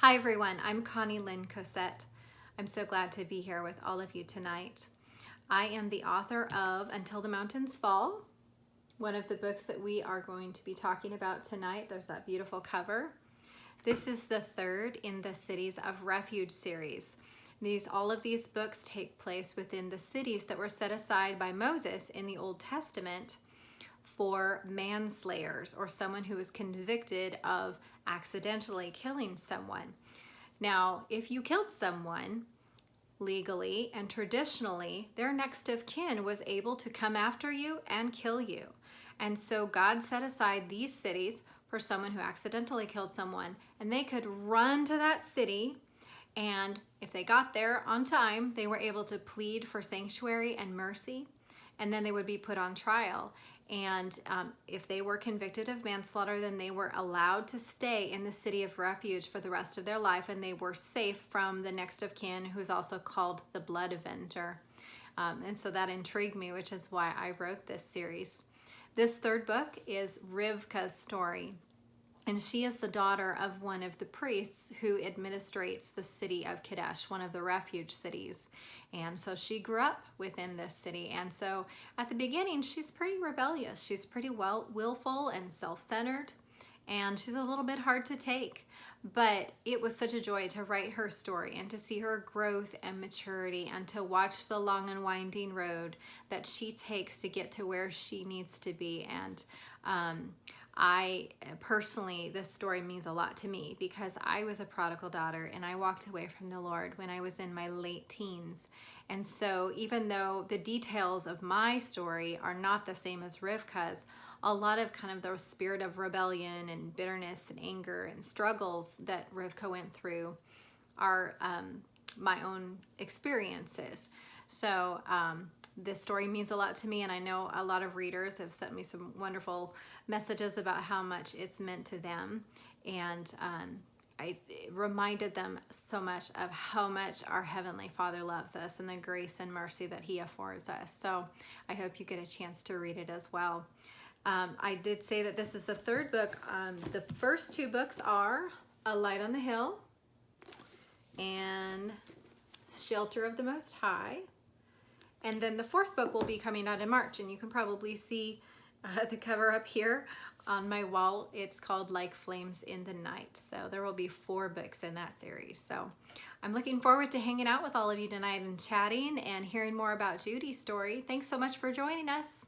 Hi everyone, I'm Connilyn Cossette. I'm so glad to be here with all of you tonight. I am the author of Until the Mountains Fall, one of the books that we are going to be talking about tonight. There's that beautiful cover. This is the third in the Cities of Refuge series. All of these books take place within the cities that were set aside by Moses in the Old Testament for manslayers, or someone who was convicted of accidentally killing someone. Now, if you killed someone legally and traditionally, their next of kin was able to come after you and kill you. And so God set aside these cities for someone who accidentally killed someone, and they could run to that city, and if they got there on time, they were able to plead for sanctuary and mercy, and then they would be put on trial. And if they were convicted of manslaughter, then they were allowed to stay in the city of refuge for the rest of their life, and they were safe from the next of kin, who's also called the Blood Avenger. And so that intrigued me, which is why I wrote this series. This third book is Rivka's story. And she is the daughter of one of the priests who administrates the city of Kadesh, one of the refuge cities. And so she grew up within this city. And so at the beginning, she's pretty rebellious. She's pretty willful and self-centered. And she's a little bit hard to take. But it was such a joy to write her story and to see her growth and maturity and to watch the long and winding road that she takes to get to where she needs to be. And I personally, this story means a lot to me because I was a prodigal daughter and I walked away from the Lord when I was in my late teens. And so even though the details of my story are not the same as Rivka's, a lot of kind of the spirit of rebellion and bitterness and anger and struggles that Rivka went through are my own experiences. So this story means a lot to me, and I know a lot of readers have sent me some wonderful messages about how much it's meant to them, and it reminded them so much of how much our Heavenly Father loves us and the grace and mercy that He affords us. So I hope you get a chance to read it as well. I did say that this is the third book. The first two books are A Light on the Hill and Shelter of the Most High. And then the fourth book will be coming out in March, and you can probably see the cover up here on my wall. It's called Like Flames in the Night. So there will be 4 books in that series. So I'm looking forward to hanging out with all of you tonight and chatting and hearing more about Judy's story. Thanks so much for joining us.